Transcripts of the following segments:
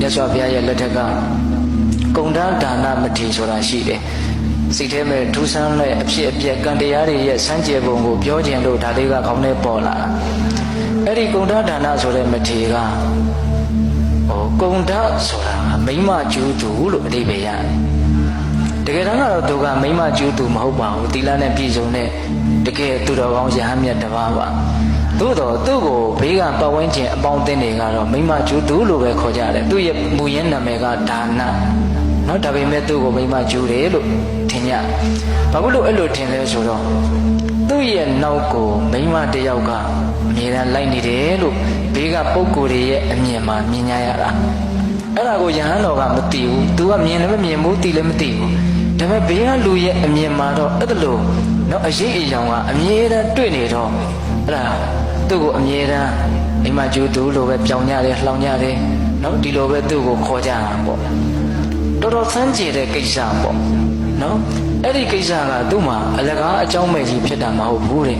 တ်စွာဘုရားရဲ့လက်ထက်ကကုံတန်းဒါနမထေဆိုတာရှိတယ်စိတ်ထဲမှာထူးဆန်းတဲ့အဖြစ်အပျက်ကံတရားတွေရဲ့စမ်းကြယ်ပုံကိုပြောခြင်းလို့ဒါလေးကခေါင်းထဲပေါ်လာအဲ့ဒီကုံတန်းဒါနဆိုတဲ့မထေကကုံတန်းဆိုတာမိမကျူးသူလို့အဓိပ္ပာယ်ရတယ်တကယ်တမ်းကတော့သူကမိမကျူးသူမဟုတ်ပါဘူးသီလနဲ့ပြည့်စုံတဲ့တကယ်သူတော်ကောင်းရဟန်းမြတ်တစ်ပါးပါသို့တော့သူ့ကိုဘေးကပတ်ဝန်းကျင်အပေါင်းအသင်းတွေကတော့မိမကျူးသူလို့ပဲခေါ်ကြတယ်သူ့ရဲ့မူရင်းနာမည်ကဒါနနော်ဒါပေမဲ့သူ့ကိုမိမကျူးတယ်လို့ထင်ကြဘာလို့အဲ့လိုထင်လဲဆိုတော့သူ့ရဲ့နောက်ကိုမိမတယောက်ကအမြဲတမ်းလိုက်နေတယ်လို့ဘေးကပုံကိုယ်တွေရဲ့အမြင်မှာမြင်ကြရတာအဲ့ဒါကိုယဟန်တော်ကမသိဘူးသူကမြင်လည်းမမြင်ဘူးသိလည်းမသိဘူးဒါပေမဲ့ဘေးကလူရဲ့အမြင်မှာတော့အဲ့လိုနော်အရေးအယောင်ကအမြဲတမ်းတွေ့နေတော့အဲ့ဒါသူ့ကိုအမြဲတမ်းမိမကျူးသူလို့ပဲပြောင်းကြတယ်လှောင်ကြတယ်နော်ဒီလိုပဲသူ့ကိုခေါ်ကြတာပေါ့တော်တော်ဆန်းကျင်တဲ့ကိစ္စပေါ့နော်အဲ့ဒီကိစ္စကသူ့မှာအလကားအကြောင်းမဲ့ကြီးဖြစ်တာမဟုတ်ဘူးတဲ့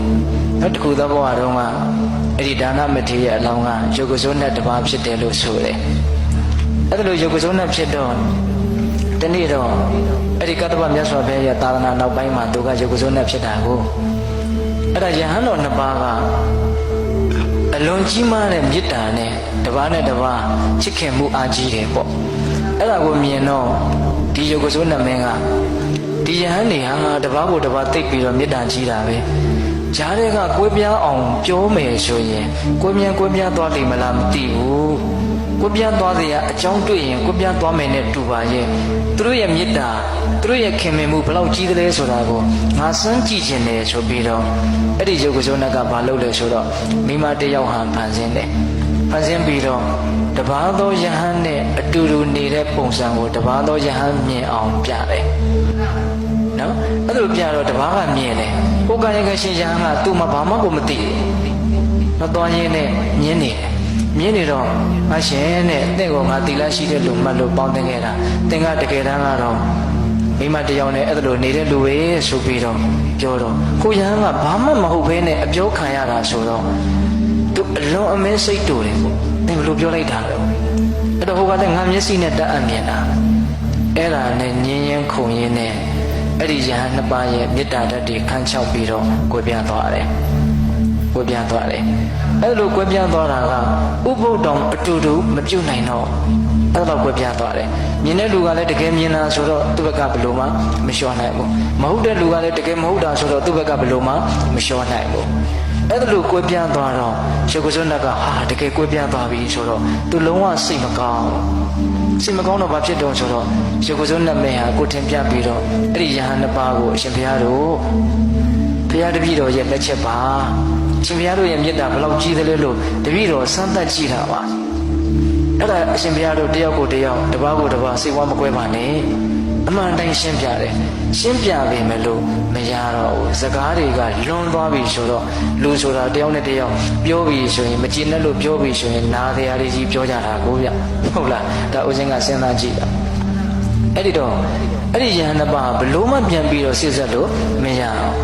နော်တခုသောဘဝတုန်းကအဲ့ဒီဒါနမထေရရဲ့အလောင်းကယုတ်ကစိုးနဲ့တပါးဖြစ်တယ်လို့ဆိုတယ်အဲ့ဒါလိုယုတ်ကစိုးနဲ့ဖြစ်တော့တနေ့တော့အဲ့ဒီကတ္တဗမြတ်စွာဘုရားရဲ့သာသနာနောက်ပိုင်းမှာသူကယုတ်ကစိုးနဲ့ဖြစ်တာကိုအဲ့ဒါယဟန်တော်နှစ်ပါးကအလွန်ကြီးမားတဲ့မေတ္တာနဲ့တပါးနဲ့တပါးချစ်ခင်မှုအားကြီးတယ်ပေါ့အဲ့ဒါကိုမြင်တော့ဒီယုတ်ကစိုးနဲ့မင်းကဒီယဟန်နေဟာတပါးကိုတပါးသိပ်ပြီးတော့မေတ္တာကြီးတာပဲဂျားတွေကကွဲပြားအောင်ပြောမယ်ဆိုရင်ကွဲပြားသွားလိမ့်မလားမသိဘူးကွဲပြားသွားစရာအကြောင်းတွေ့ရင်ကွဲပြားသွားမယ်နဲ့တူပါရဲ့သူတို့ရဲ့မေတ္တာသူတို့ရဲ့ခင်မင်မှုဘယ်လောက်ကြီးသလဲဆိုတာကိုငါစမ်းကြည့်ခြင်းတယ်ဆိုပြီးတော့အဲ့ဒီယုတ်ကစိုးနကဘာလုပ်လဲဆိုတော့မိမတယောက်ဟန်ဖန်ဆင်းတယ်ဖန်ဆင်းပြီးတော့တပါးသောယဟန်နဲ့အတူတူနေတဲ့ပုံစံကိုတပါးသောယဟန်မြင်အောင်ပြတယ်နော်အဲ့လိုပြတော့တပါးကမြင်တယ်ဟိုကရကရှင်ယဟန်ကသူ့မှာဘာမှကိုမသိဘူးတော့သွားရင်းနဲ့ညင်းနေတယ်မြင်နေတော့မရှင်နဲ့တင့်ကိုငါတီလာရှိတဲ့လူမှတ်လို့ပေါင်းတင်ခဲ့တာတင်ကတကယ်တမ်းကတော့မိမတယောက်နဲ့အဲ့လိုနေတဲ့လူပဲဆိုပြီးတော့ပြောတော့ကိုယဟန်ကဘာမှမဟုတ်ဘဲနဲ့အပြောခံရတာဆိုတော့သူအလွန်အမင်းစိတ်တူတယ်ပေါ့သင်ဘယ်လိုပြောလိုက်တာလဲအဲ့တော့ဟိုကလည်းငါမျက်စိနဲ့တတ်အမြင်တာအဲ့ဒါနဲ့ညင်းရင်ခုန်ရင်းနဲ့အဲ့ဒီယဟန်နှစ်ပါးရဲ့မေတ္တာဓာတ်တွေခန်းချောက်ပြီးတော့ကိုပြသွားတယ်အဲ့လိုကွဲပြားသွားတာကဥပုပ်တောင်အတူတူမပြုတ်နိုင်တော့အဲ့တော့ကွဲပြားသွားတယ်မြင်တဲ့လူကလည်းတကယ်မြင်တာဆိုတော့သူ့ဘက်ကဘယ်လိုမှမလျှော့နိုင်ဘူးမဟုတ်တဲ့လူကလည်းတကယ်မဟုတ်တာဆိုတော့သူ့ဘက်ကဘယ်လိုမှမလျှော့နိုင်ဘူးအဲ့လိုကွဲပြားသွားတော့ယုတ်ကစိုးနကဟာတကယ်ကွဲပြားသွားပြီဆိုတော့သူလုံးဝစိတ်မကောင်းတော့ဘာဖြစ်တော့ဆိုတော့ယုတ်ကစိုးနမေဟာကိုထင်ပြပြီးတော့အဲ့ဒီယဟန်နှစ်ပါးကိုအရှင်ဘုရားတို့ဘုရားတပည့်တော်ရဲ့လက်ချက်ပါရှင်ဘုရားတို့ရဲ့မေတ္တာဘယ်လောက်ကြီးသလဲလို့တပည့်တော်စမ်းသပ်ကြည့်တာပါအဲ့ဒါအရှင်ဘုရားတို့တယောက်ကိုတယောက်တစ်ပါးကိုတစ်ပါးစိတ်ဝါမကွဲပါနဲ့အမှန်တိုင်းရှင်းပြတယ်ရှင်းပြပေမဲ့လို့မရတော့ဘူးစကားတွေကလွန်သွားပြီဆိုတော့လူဆိုတာတယောက်နဲ့တယောက်ပြောပြီးဆိုရင်မကြည်နဲ့လို့ပြောပြီးဆိုရင်နားတရားလေးကြီးပြောကြတာကိုဗျဟုတ်လားဒါဦးစင်းကစဉ်းစားကြည့်တာအဲ့ဒီတော့အဲ့ဒီယဟန်နှစ်ပါးဘလို့မှပြန်ပြီးတော့စစ်ဆက်လို့မရအောင်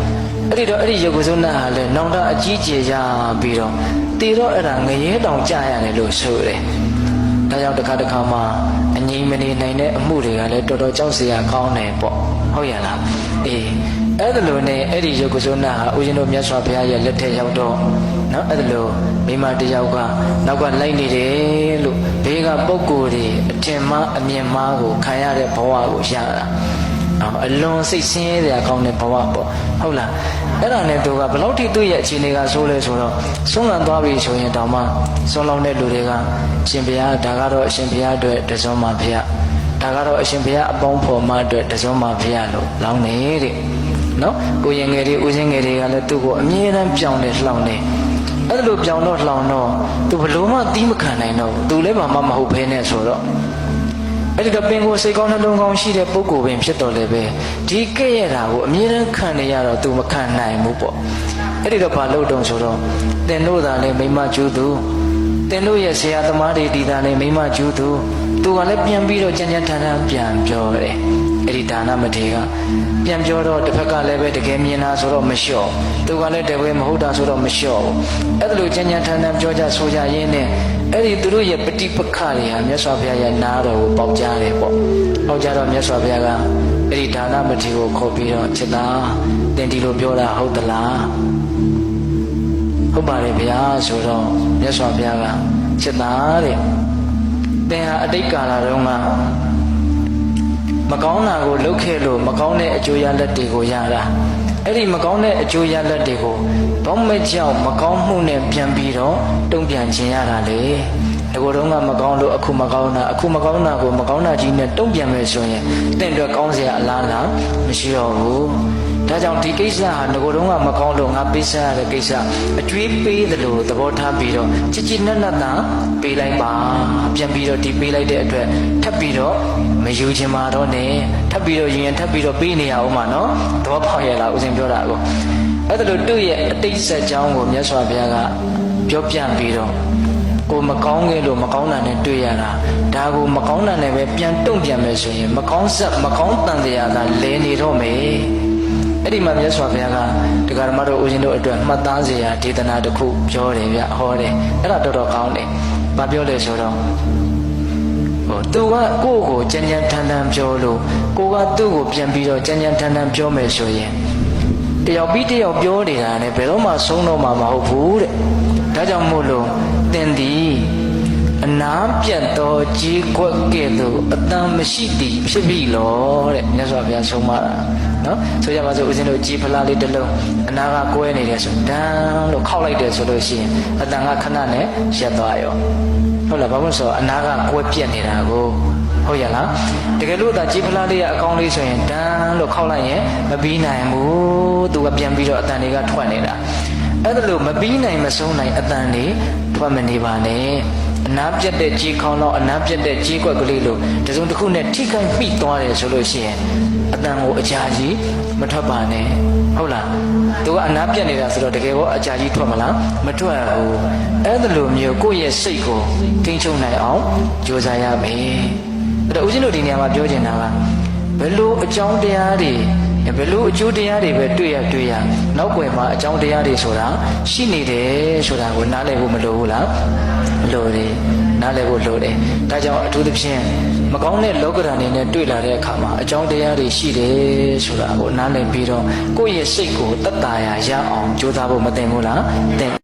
အဲ့ဒီတော့အဲ့ဒီယုတ်ကစိုးနဟာလည်းနောင်တအကြီးကျယ်ရပြီးတော့တည်တော့အဲ့ဒါငရဲတောင်ကြရတယ်လို့ဆိုတယ်ဒါကြောင့်တစ်ခါမှအငြိမ်မနေနိုင်တဲ့အမှုတွေကလည်းတော်တော်ကြောက်စရာကောင်းတယ်ပေါ့ဟုတ်ရလားအေးအဲ့ဒါလိုနဲ့အဲ့ဒီယုတ်ကစိုးနဟာဦးဇင်းတို့မြတ်စွာဘုရားရဲ့လက်ထက်ရောက်တော့နော်အဲ့ဒါလိုမိမတယောက်ကနောက်ကလိုက်နေတယ်လို့ဘေးကပုံကိုယ်တွေအထင်မှားအမြင်မှားကိုခံရတဲ့ဘဝကိုရတာအလွန်စိတ်ဆင်းရဲစရာကောင်းတဲ့ဘဝပေါ့ဟုတ်လားအဲ့ဒါနဲ့သူကဘယ်လောက်ထိသူ့ရဲ့အခြေအနေကဆိုးလဲဆိုတော့ဆုံးလံသွားပြီဆိုရင်တောင်မှဆုံးလောင်းတဲ့လူတွေကရှင်ဘုရားဒါကတော့အရှင်ဘုရားအတွက်တစွန်းမှာဘုရားဒါကတော့အရှင်ဘုရားအပေါင်းဖော်မအတွက်တစွန်းမှာဘုရားလို့လောင်းနေတဲ့နော်ကိုရင်ငယ်တွေဦးစင်းငယ်တွေကလည်းသူ့ကိုအမြဲတမ်းပြောင်းနေလှောင်နေအဲ့လိုပြောင်းတော့လှောင်တော့သူဘလို့မှသီးမခံနိုင်တော့သူလည်းဘာမှမဟုတ်ဘဲနဲ့ဆိုတော့အဲ့ဒီတော့ပင်ကိုစိတ်ကောင်းနှလုံးကောင်းရှိတဲ့ပုဂ္ဂိုလ်ပင်ဖြစ်တော်လည်းပဲဒီကဲ့ရဲ့တာကိုအမြဲတမ်းခံနေရတော့သူမခံနိုင်ဘူးပေါ့အဲ့ဒီတော့ဘာလို့တုံဆိုတော့သင်တို့သာလည်းမိမကျူးသူသင်တို့ရဲ့ဆရာသမားတွေဒီသာလည်းမိမကျူးသူသူကလည်းပြန်ပြီးတော့ကြမ်းကြမ်းထန်ထန်ပြန်ပြောတယ်အဲ့ဒီဒါနမထေရကပြန်ပြောတော့တစ်ဖက်ကလည်းပဲတကယ်မြင်တာဆိုတော့မလျှော့သူကလည်းတကယ်မဟုတ်တာဆိုတော့မလျှော့ဘူးအဲ့ဒါလိုကြမ်းကြမ်းထန်ထန်ပြောကြဆိုကြရင်းနဲ့ အဲ့ဒီသူတို့ရဲ့ပฏิပက္ခတွေဟာမြတ်စွာဘုရားရဲ့နားတော်ကိုပေါက်ကြားတယ်ပေါ့ပေါက်ကြားတော့မြတ်စွာဘုရားကအဲ့ဒီဒါနမထေရကိုခေါ်ပြီးတော့จิตသားသင်ဒီလိုပြောတာဟုတ်သလားဟုတ်ပါတယ်ဗျာဆိုတော့မြတ်စွာဘုရားကจิตသားတဲ့သင်ဟာအတိတ်ကာလတုန်းကမကောင်းတာကိုလုပ်ခဲ့လို့မကောင်းတဲ့အကျိုးရလဒ်တွေကိုရတာအဲ့ဒီမကောင်းတဲ့အကျိုးရလဒ်တွေကိုဘောမဲ့ကြောင့်မကောင်းမှုနဲ့ပြန်ပြီးတော့တုံ့ပြန်ခြင်းရတာလေဒီကိုယ်တော့ကမကောင်းလို့အခုမကောင်းတာအခုမကောင်းတာကိုမကောင်းတာကြီးနဲ့တုံ့ပြန်မယ်ဆိုရင်တင့်အတွက်ကောင်းစရာအလားလားမရှိတော့ဘူးဒါကြောင့်ဒီကိစ္စဟာငကိုယ်တော့ကမကောင်းလို့ငါပေးစားရတဲ့ကိစ္စအကျွေးပေးတယ်လို့သဘောထားပြီးတော့ချစ်ချစ်နက်နက်သာပေးလိုက်ပါပြန်ပြီးတော့ဒီပေးလိုက်တဲ့အတွက်ထပ်ပြီးတော့မယူချင်ပါတော့နဲ့ထပ်ပြီးတော့ရင်ထပ်ပြီးတော့ပေးနေရအောင်ပါနော်သဘောပေါက်ရဲ့လားဦးဇင်ပြောတာကိုအဲ့ဒါလို့သူ့ရဲ့အတိတ်ဆက်ကြောင်းကိုမြတ်စွာဘုရားကပြောပြပြီးတော့ကိုမကောင်းခဲ့လို့မကောင်းတာနဲ့တွေ့ရတာဒါကိုမကောင်းတာနဲ့ပဲပြန်တုံ့ပြန်မယ်ဆိုရင်မကောင်းဆက်မကောင်းတန်တရားကလဲနေတော့မယ်အဲ့ဒီမှာမြတ်စွာဘုရားကတရားဓမ္မတို့ဦးဇင်းတို့အတွက်မှတ်သားစရာဒေသနာတစ်ခုပြောတယ်ဗျဟောတယ်အဲ့ဒါတော်တော်ကောင်းတယ်။ဘာပြောလဲဆိုတော့သူကကိုယ့်ကိုကြမ်းကြမ်းထန်ထန်ပြောလို့ကိုကသူ့ကိုပြန်ပြီးတော့ကြမ်းကြမ်းထန်ထန်ပြောမယ်ဆိုရင်တယောက်ပြီးတယောက်ပြောနေတာနဲ့ဘယ်တော့မှဆုံးတော့မှာမဟုတ်ဘူးတဲ့။ဒါကြောင့်မို့လို့သင်သည်အနာပြတ်သောကြီးကွက်ကဲ့သို့အတန်မရှိသည်ဖြစ်ပြီလို့တဲ့မြတ်စွာဘုရားဆုံးမတာနော်ဆိုကြပါစို့ဦးဇင်းတို့ကြီးဖလားလေးတစ်လုံးအနာကကွဲနေတယ်ဆိုတန်းလို့ခောက်လိုက်တယ်ဆိုလို့ရှိရင်အတန်ကခဏနဲ့ရက်သွားရောဟုတ်လားဘာလို့ဆိုတော့အနာကကွဲပြက်နေတာကိုဟုတ်ရလားတကယ်လို့ဒါကြီးဖလားလေးကအကောင်းလေးဆိုရင်တန်းလို့ခောက်လိုက်ရင်မပြီးနိုင်ဘူးသူကပြန်ပြီးတော့အတန်တွေကထွက်နေတာအဲ့ဒါလို့မပြီးနိုင်မဆုံးနိုင်အတန်တွေထွက်မနေပါနဲ့အနာပြတ်တဲ့ကြီးခေါင်းတော့အနာပြတ်တဲ့ကြီးကွက်ကလေးလို့တစုံတစ်ခုနဲ့ထိခိုက်မိသွားတယ်ဆိုလို့ရှိရင်အတန်ကိုအကြာကြီးမထွက်ပါနဲ့ဟုတ်လားသူကအနာပြတ်နေတာဆိုတော့တကယ်ရောအကြာကြီးထွက်မလားမထွက်ဘူးအဲ့ဒါလိုမျိုးကိုယ့်ရဲ့စိတ်ကိုထိန်းချုပ်နိုင်အောင်ကြိုးစားရမယ်အဲ့တော့ဦးဇင်းတို့ဒီနေရာမှာပြောချင်တာကဘယ်လိုအကြောင်းတရားတွေဘယ်လိုအကျိုးတရားတွေပဲတွေ့ရနောက်ွယ်မှာအကြောင်းတရားတွေဆိုတာရှိနေတယ်ဆိုတာကိုနားလည်ဖို့မလိုဘူးလားလိုတယ်နားလည်ဖို့လိုတယ်ဒါကြောင့်အထူးသဖြင့်မကောင်းတဲ့လောကဓာတ်တွေနဲ့တွေ့လာတဲ့အခါမှာအကြောင်းတရားတွေရှိတယ်ဆိုတာကိုနားလည်ပြီးတော့ကိုယ့်ရဲ့စိတ်ကိုတတ်တာရအောင်ကြိုးစားဖို့မသင့်ဘူးလားသင့်